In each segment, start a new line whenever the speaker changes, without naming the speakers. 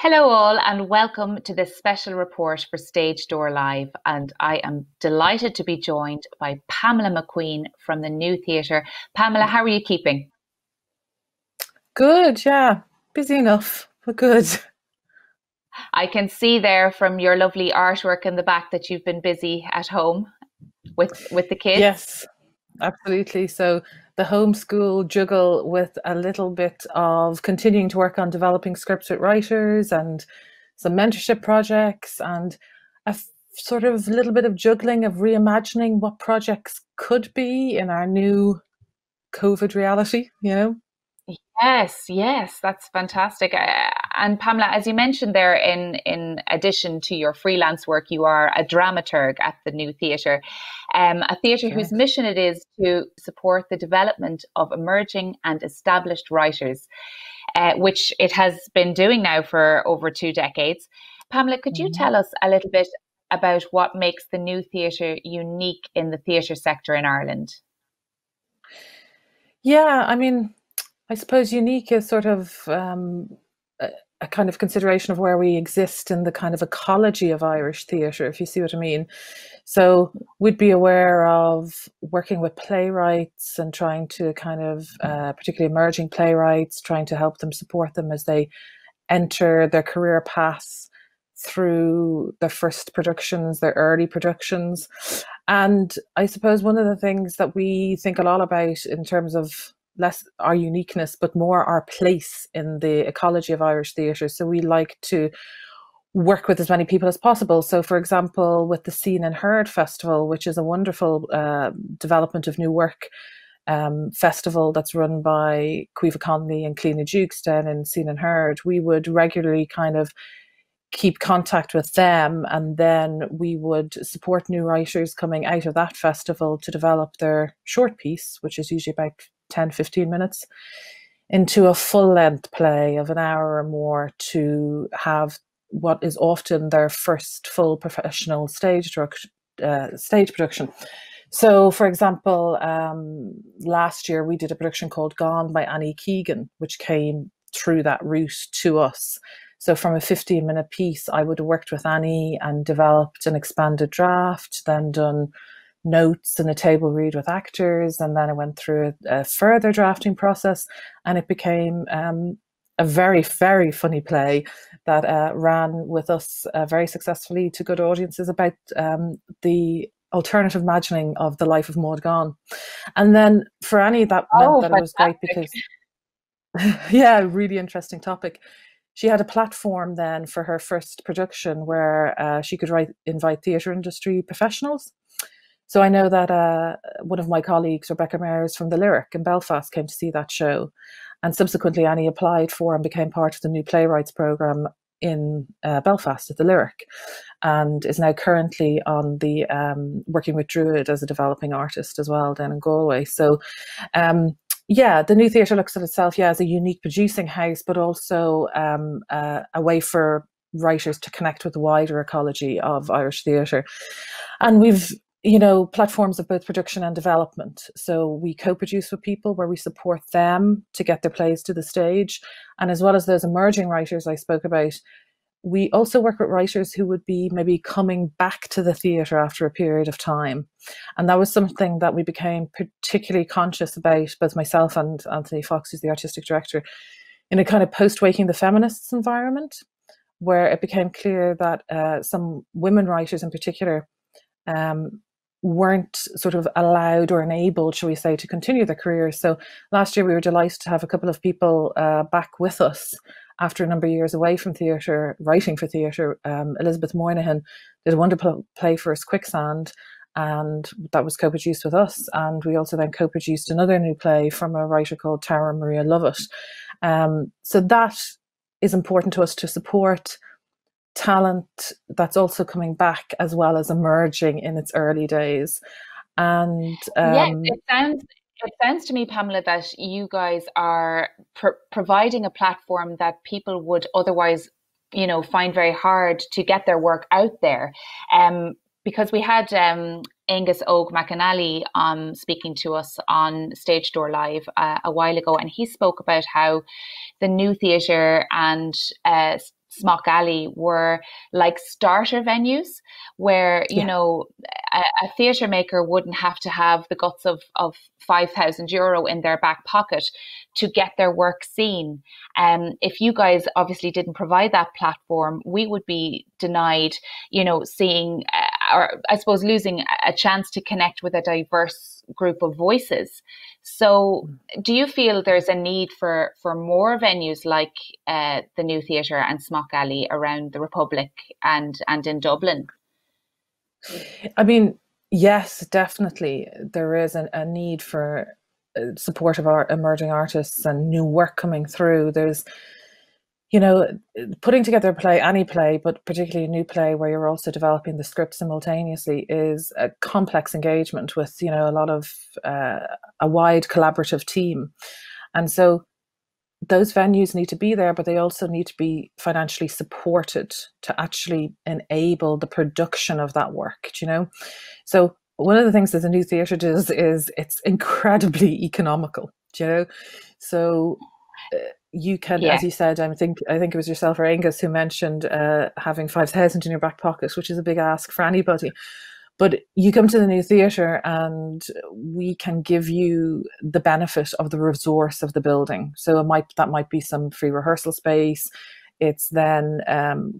Hello, all, and welcome to this special report for Stage Door Live. And I am delighted to be joined by Pamela McQueen from the New Theatre. Pamela, how are you keeping?
Good, yeah. Busy enough, but good.
I can see there from your lovely artwork in the back that you've been busy at home with the kids.
Yes, absolutely. So the homeschool juggle with a little bit of continuing to work on developing scripts with writers and some mentorship projects and sort of little bit of juggling of reimagining what projects could be in our new COVID reality, you know?
Yes, that's fantastic. And Pamela, as you mentioned there, in addition to your freelance work, you are a dramaturg at the New Theatre, a theatre whose mission it is to support the development of emerging and established writers, which it has been doing now for over 2 decades. Pamela, could you tell us a little bit about what makes the New Theatre unique in the theatre sector in Ireland?
Yeah, I mean, I suppose unique is sort of a kind of consideration of where we exist in the kind of ecology of Irish theatre, if you see what I mean. So we'd be aware of working with playwrights and trying to kind of, particularly emerging playwrights, trying to help them, support them as they enter their career paths through their first productions, their early productions. And I suppose one of the things that we think a lot about in terms of less our uniqueness, but more our place in the ecology of Irish theatre. So we like to work with as many people as possible. So, for example, with the Seen and Heard Festival, which is a wonderful development of new work festival that's run by Caoimhe Connolly and Cliona Dukes down in Seen and Heard, we would regularly kind of keep contact with them, and then we would support new writers coming out of that festival to develop their short piece, which is usually about 10-15 minutes, into a full-length play of an hour or more to have what is often their first full professional stage production. So, for example, last year we did a production called Gone by Annie Keegan, which came through that route to us. So from a 15-minute piece, I would have worked with Annie and developed an expanded draft, then done notes and a table read with actors, and then I went through a further drafting process, and it became a very, very funny play that ran with us very successfully to good audiences about the alternative imagining of the life of Maud Gonne. And then for Annie, that meant that it was great because, yeah, really interesting topic. She had a platform then for her first production where she could invite theatre industry professionals. So I know that one of my colleagues, Rebecca Mayers from The Lyric in Belfast, came to see that show. And subsequently, Annie applied for and became part of the new playwrights programme in Belfast at The Lyric, and is now currently on the working with Druid as a developing artist as well down in Galway. So yeah, the New Theatre looks at itself, as a unique producing house, but also a way for writers to connect with the wider ecology of Irish theatre. And we've, platforms of both production and development. So we co-produce with people where we support them to get their plays to the stage. And as well as those emerging writers I spoke about, we also work with writers who would be maybe coming back to the theatre after a period of time. And that was something that we became particularly conscious about, both myself and Anthony Fox, who's the artistic director, in a kind of post-Waking the Feminists environment, where it became clear that some women writers in particular weren't sort of allowed or enabled, shall we say, to continue their careers. So last year we were delighted to have a couple of people back with us after a number of years away from theatre, writing for theatre. Elizabeth Moynihan did a wonderful play for us, Quicksand, and that was co-produced with us. And we also then co-produced another new play from a writer called Tara Maria Lovett. So that is important to us, to support talent that's also coming back as well as emerging in its early days. And
yes, it sounds to me, Pamela, that you guys are providing a platform that people would otherwise, find very hard to get their work out there. Because we had Angus Og McAnally speaking to us on Stage Door Live a while ago, and he spoke about how the New Theatre and Smock Alley were like starter venues where, you know, a theatre maker wouldn't have to have the guts of €5,000 in their back pocket to get their work seen. If you guys obviously didn't provide that platform, we would be denied, you know, seeing, or I suppose losing a chance to connect with a diverse group of voices. So do you feel there's a need for more venues like the New Theatre and Smock Alley around the Republic and in Dublin?
I mean, yes, definitely. There is a need for support of our emerging artists and new work coming through. There's, you know, putting together a play, any play, but particularly a new play where you're also developing the script simultaneously, is a complex engagement with, you know, a lot of a wide collaborative team. And so those venues need to be there, but they also need to be financially supported to actually enable the production of that work, you know? So one of the things that the New Theatre does is it's incredibly economical, you know? So you can, as you said, I think it was yourself or Angus who mentioned having 5,000 in your back pocket, which is a big ask for anybody. But you come to the New Theatre and we can give you the benefit of the resource of the building. So that might be some free rehearsal space. It's then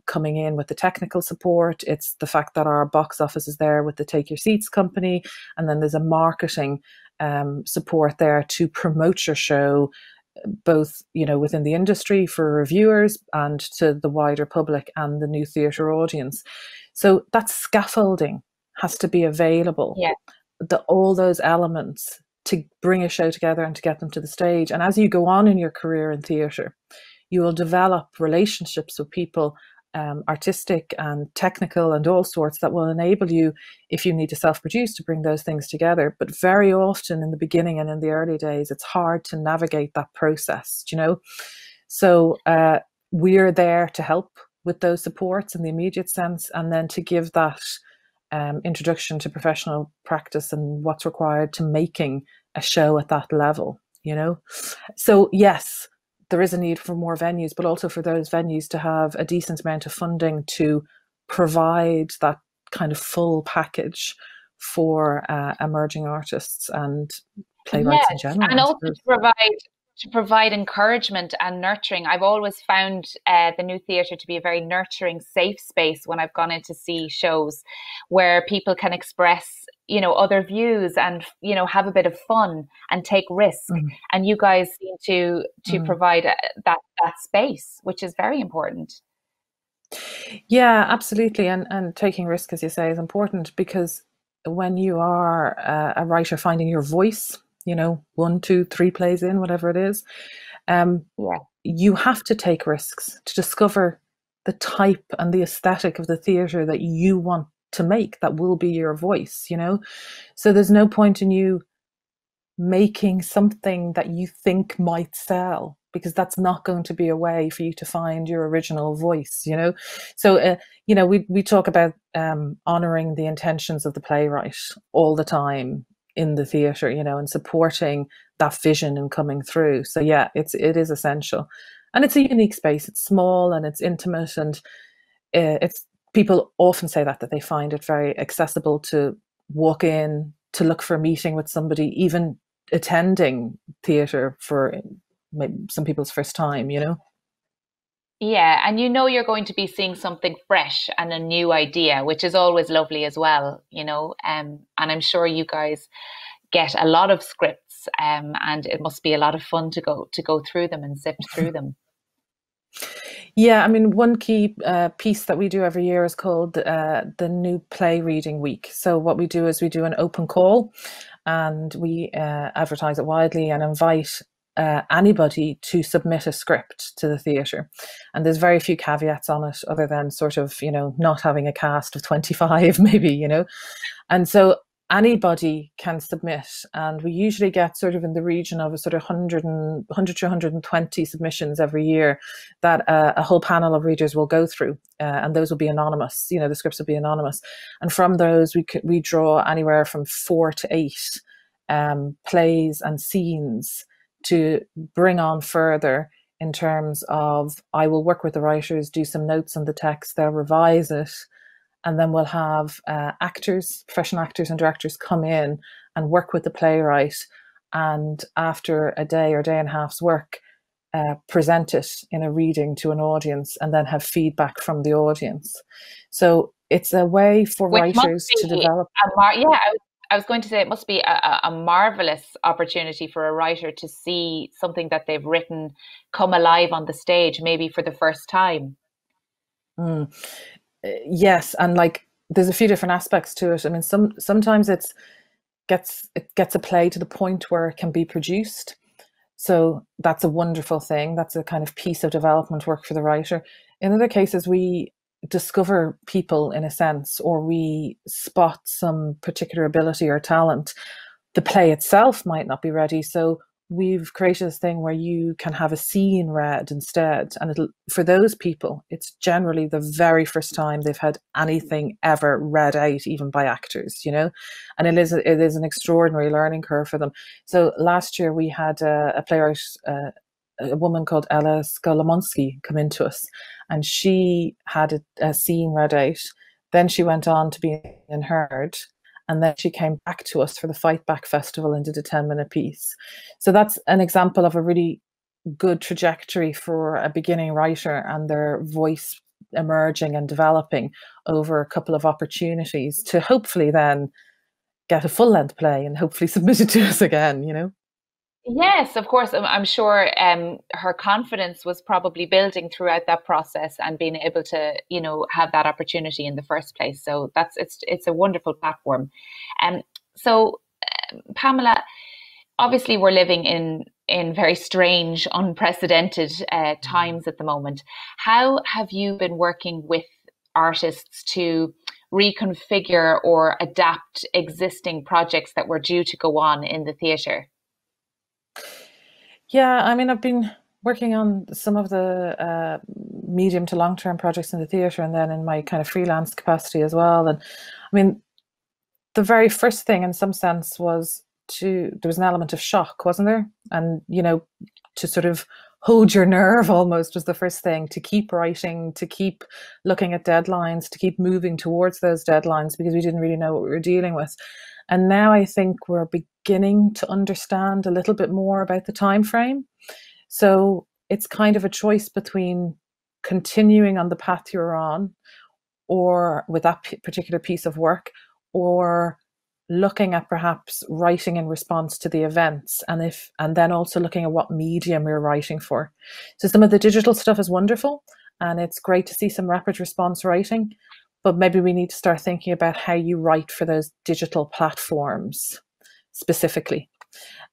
coming in with the technical support. It's the fact that our box office is there with the Take Your Seats company. And then there's a marketing support there to promote your show, both, you know, within the industry for reviewers and to the wider public and the New Theatre audience. So that scaffolding has to be available. All those elements to bring a show together and to get them to the stage. And as you go on in your career in theatre, you will develop relationships with people, artistic and technical and all sorts, that will enable you, if you need to self-produce, to bring those things together. But very often in the beginning and in the early days, it's hard to navigate that process, you know? So we're there to help with those supports in the immediate sense, and then to give that introduction to professional practice and what's required to making a show at that level, you know? So yes, there is a need for more venues, but also for those venues to have a decent amount of funding to provide that kind of full package for emerging artists and playwrights in general.
And also to provide encouragement and nurturing. I've always found the New Theatre to be a very nurturing, safe space when I've gone in to see shows where people can express, you know, other views and, you know, have a bit of fun and take risk. And you guys seem to provide that space, which is very important.
Yeah, absolutely. And taking risk, as you say, is important, because when you are a writer finding your voice, you know, 1, 2, 3 plays in, whatever it is, you have to take risks to discover the type and the aesthetic of the theatre that you want to make, that will be your voice, you know? So there's no point in you making something that you think might sell, because that's not going to be a way for you to find your original voice, you know? So, you know, we talk about honouring the intentions of the playwright all the time in the theatre, you know, and supporting that vision and coming through. So yeah, it is essential. And it's a unique space. It's small and it's intimate, and it's, people often say that they find it very accessible to walk in, to look for a meeting with somebody, even attending theatre for maybe some people's first time, you know?
Yeah, and you know you're going to be seeing something fresh and a new idea, which is always lovely as well, you know. And I'm sure you guys get a lot of scripts, and it must be a lot of fun to go through them and sift through them.
Yeah, I mean, one key piece that we do every year is called the New Play Reading Week. So what we do is we do an open call, and we advertise it widely and invite anybody to submit a script to the theatre. And there's very few caveats on it, other than sort of, you know, not having a cast of 25 maybe, you know. And so anybody can submit, and we usually get sort of in the region of a sort of 100 to 120 submissions every year that a whole panel of readers will go through, and those will be anonymous, you know, the scripts will be anonymous. And from those we draw anywhere from 4 to 8 plays and scenes to bring on further in terms of I will work with the writers, do some notes on the text, they'll revise it, and then we'll have actors, professional actors and directors come in and work with the playwright, and after a day or day and a half's work, present it in a reading to an audience and then have feedback from the audience. So it's a way for
Which must
writers to
be
develop.
I was going to say it must be a marvelous opportunity for a writer to see something that they've written come alive on the stage, maybe for the first time.
Yes, and like there's a few different aspects to it. I mean, sometimes it gets a play to the point where it can be produced. So that's a wonderful thing. That's a kind of piece of development work for the writer. In other cases, we discover people in a sense, or we spot some particular ability or talent. The play itself might not be ready. So we've created this thing where you can have a scene read instead. And for those people, it's generally the very first time they've had anything ever read out, even by actors, you know, and it is an extraordinary learning curve for them. So last year we had a playwright, a woman called Ella Skolomonski come into us, and she had a scene read out. Then she went on to be heard. And then she came back to us for the Fight Back Festival and did a 10-minute piece. So that's an example of a really good trajectory for a beginning writer and their voice emerging and developing over a couple of opportunities to hopefully then get a full-length play and hopefully submit it to us again, you know?
Yes, of course. I'm sure her confidence was probably building throughout that process and being able to, you know, have that opportunity in the first place. So it's a wonderful platform. So Pamela, obviously we're living in very strange, unprecedented times at the moment. How have you been working with artists to reconfigure or adapt existing projects that were due to go on in the theatre?
Yeah, I mean, I've been working on some of the medium to long-term projects in the theatre, and then in my kind of freelance capacity as well. And I mean, the very first thing in some sense was there was an element of shock, wasn't there? And, you know, to sort of hold your nerve almost was the first thing, to keep writing, to keep looking at deadlines, to keep moving towards those deadlines, because we didn't really know what we were dealing with. And now I think we're beginning to understand a little bit more about the time frame. So it's kind of a choice between continuing on the path you're on, or with that particular piece of work, or looking at perhaps writing in response to the events, and then also looking at what medium we're writing for. So some of the digital stuff is wonderful, and it's great to see some rapid response writing, but maybe we need to start thinking about how you write for those digital platforms specifically.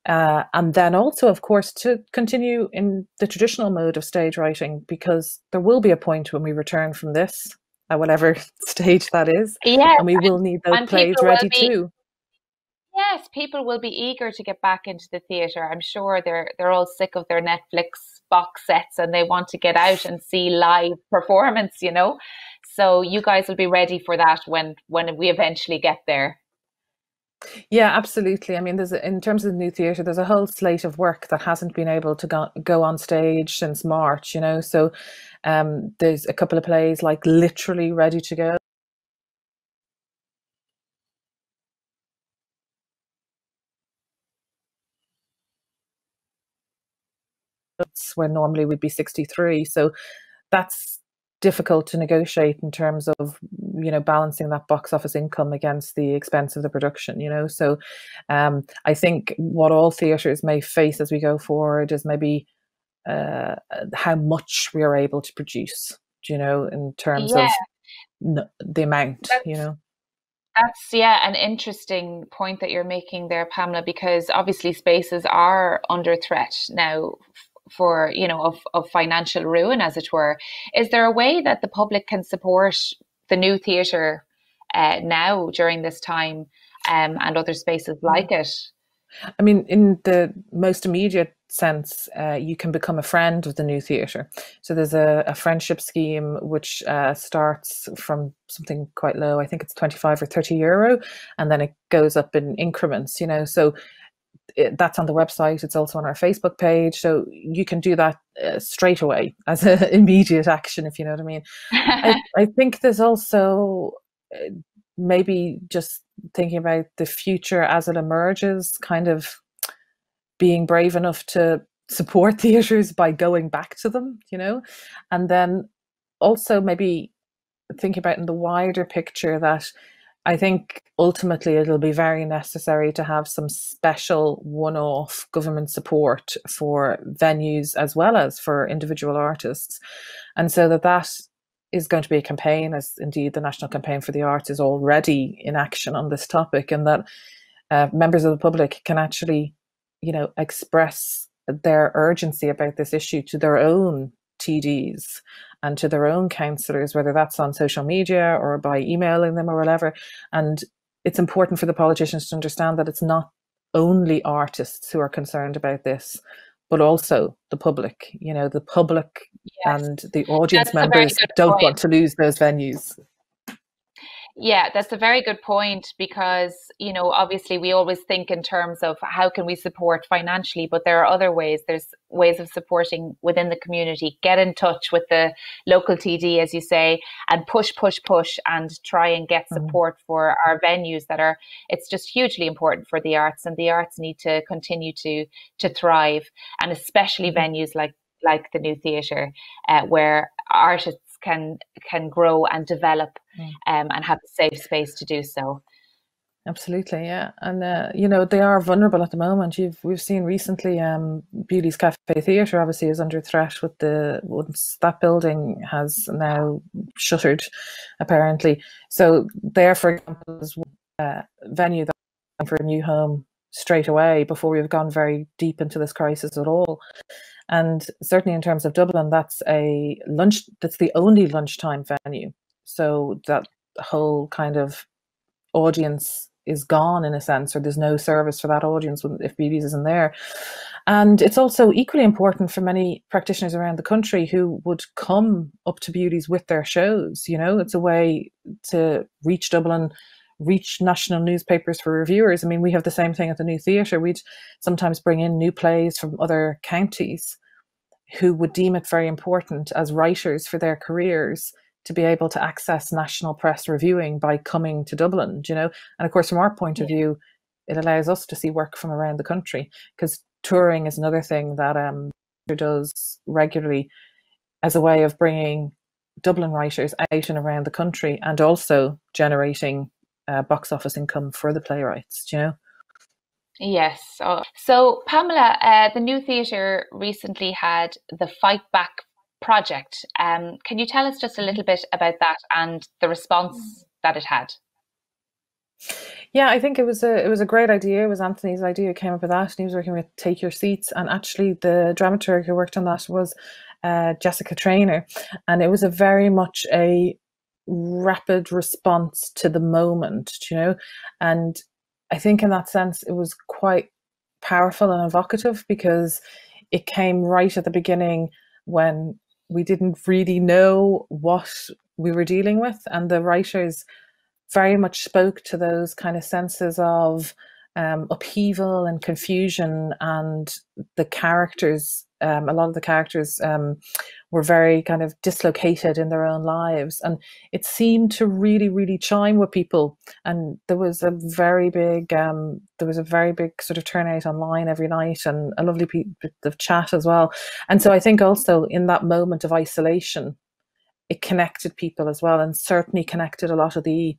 And then also, of course, to continue in the traditional mode of stage writing, because there will be a point when we return from this, at whatever stage that is,
Yes,
and we will need those
and
plays
people will
ready
be
too.
yes, people will be eager to get back into the theatre. I'm sure they're all sick of their Netflix box sets and they want to get out and see live performance, you know. So you guys will be ready for that when we eventually get there.
Yeah, absolutely. I mean, in terms of the new theatre, there's a whole slate of work that hasn't been able to go on stage since March, you know. So there's a couple of plays like literally ready to go. Where normally we'd be 63. So that's difficult to negotiate in terms of, you know, balancing that box office income against the expense of the production, you know. So I think what all theatres may face as we go forward is maybe how much we are able to produce, you know, in terms
Yeah,
of the amount, you
that's
know.
that's yeah, an interesting point that you're making there, Pamela, because obviously spaces are under threat now for, you know, of financial ruin, as it were. Is there a way that the public can support the new theatre now during this time, and other spaces like it?
I mean, in the most immediate sense, you can become a friend of the new theatre. So there's a friendship scheme which starts from something quite low. I think it's 25 or 30 euro, and then it goes up in increments, you know. So that's on the website. It's also on our Facebook page. So you can do that straight away as an immediate action, if you know what I mean. I think there's also maybe just thinking about the future as it emerges, kind of being brave enough to support theatres by going back to them, you know, and then also maybe thinking about in the wider picture that I think ultimately it'll be very necessary to have some special one-off government support for venues as well as for individual artists. And so that is going to be a campaign, as indeed the National Campaign for the Arts is already in action on this topic, and that members of the public can actually, you know, express their urgency about this issue to their own TDs and to their own councillors, whether that's on social media or by emailing them or whatever. And it's important for the politicians to understand that it's not only artists who are concerned about this, but also the public. You know, the public and the audience members don't want to lose those venues.
Yeah, that's a very good point, because, you know, obviously we always think in terms of how can we support financially, but there are other ways. There's ways of supporting within the community. Get in touch with the local TD, as you say, and push and try and get support for our venues that are, it's just hugely important for the arts, and the arts need to continue to thrive, and especially venues like the New Theatre, where artists can grow and develop and have a safe space to do so.
Absolutely, yeah. And you know, they are vulnerable at the moment. We've seen recently Beauty's Cafe Theatre obviously is under threat with once that building has now shuttered, apparently. So there, for example, is a venue that for a new home straight away before we've gone very deep into this crisis at all. And certainly in terms of Dublin, that's the only lunchtime venue. So that whole kind of audience is gone in a sense, or there's no service for that audience if Beauty's isn't there. And it's also equally important for many practitioners around the country who would come up to Beauty's with their shows. You know, it's a way to reach Dublin, reach national newspapers for reviewers. I mean, we have the same thing at the New Theatre. We'd sometimes bring in new plays from other counties who would deem it very important as writers for their careers to be able to access national press reviewing by coming to Dublin, you know. And of course, from our point of view, it allows us to see work from around the country, because touring is another thing that does regularly as a way of bringing Dublin writers out and around the country, and also generating box office income for the playwrights, you know.
Yes. So Pamela, the New Theatre recently had the Fight Back project. Can you tell us just a little bit about that and the response that it had?
Yeah, I think it was a great idea. It was Anthony's idea. Who came up with that, and he was working with Take Your Seats. And actually, the dramaturg who worked on that was Jessica Traynor, and it was a very much a rapid response to the moment, you know. And I think in that sense, it was quite powerful and evocative, because it came right at the beginning when we didn't really know what we were dealing with, and the writers very much spoke to those kind of senses of upheaval and confusion, and the characters, a lot of the characters were very kind of dislocated in their own lives, and it seemed to really chime with people. And there was a very big sort of turnout online every night, and a lovely bit of chat as well. And so I think also in that moment of isolation, it connected people as well, and certainly connected a lot of the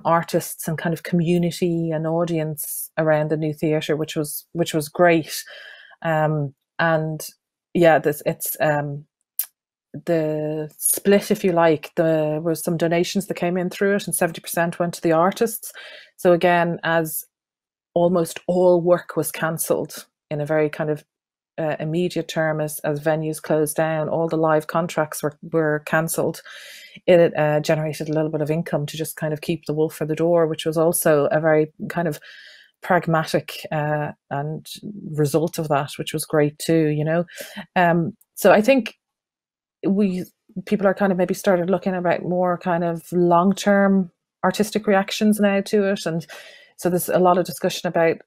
artists and kind of community and audience around the New Theatre, which was great. And yeah, it's the split, if you like. There was some donations that came in through it, and 70% went to the artists. So again, as almost all work was cancelled in a very kind of immediate term, as venues closed down, all the live contracts were cancelled. It generated a little bit of income to just kind of keep the wolf for the door, which was also a very kind of pragmatic and result of that, which was great too, you know. So I think people are kind of maybe started looking about more kind of long-term artistic reactions now to it, and so there's a lot of discussion about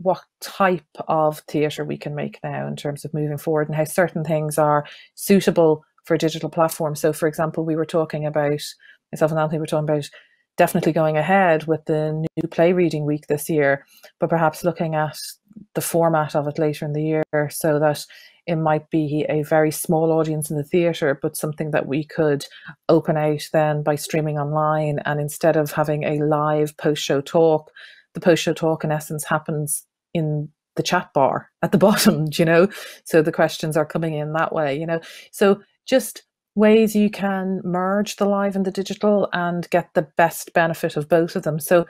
what type of theatre we can make now in terms of moving forward, and how certain things are suitable for digital platforms. So, for example, we were talking about, myself and Anthony were talking about definitely going ahead with the new play reading week this year, but perhaps looking at the format of it later in the year, so that it might be a very small audience in the theatre, but something that we could open out then by streaming online. And instead of having a live post-show talk, the post-show talk in essence happens in the chat bar at the bottom, you know, so the questions are coming in that way, you know. So just ways you can merge the live and the digital and get the best benefit of both of them. So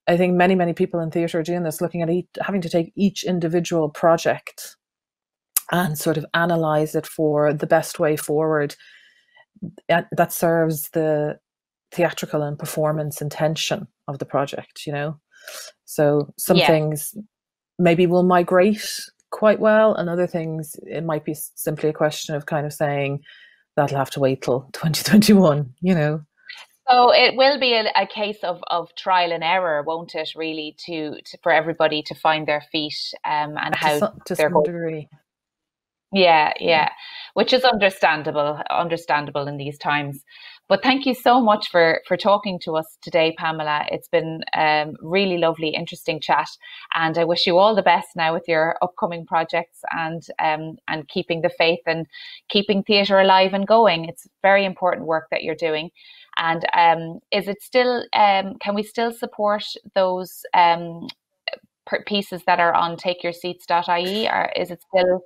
I think many people in theatre are doing this, looking at having to take each individual project and sort of analyze it for the best way forward that serves the theatrical and performance intention of the project, you know. So some things maybe will migrate quite well, and other things it might be simply a question of kind of saying that'll have to wait till 2021, you know.
So it will be a case of trial and error, won't it, really, for everybody to find their feet and how
to
they're
some
going.
degree.
Yeah, which is understandable in these times. But thank you so much for talking to us today, Pamela. It's been really lovely, interesting chat, and I wish you all the best now with your upcoming projects and keeping the faith and keeping theatre alive and going. It's very important work that you're doing. And is it still? Can we still support those pieces that are on takeyourseats.ie, or is it still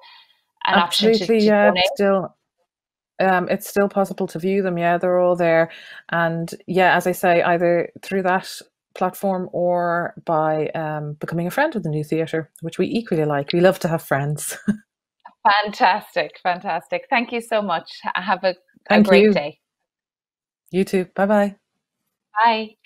an
Absolutely,
option to
donate? It's still possible to view them. Yeah, they're all there. And yeah, as I say, either through that platform or by becoming a friend of the New Theatre, which we equally like. We love to have friends.
Fantastic. Thank you so much. Have a great day.
You too. Bye-bye.
Bye.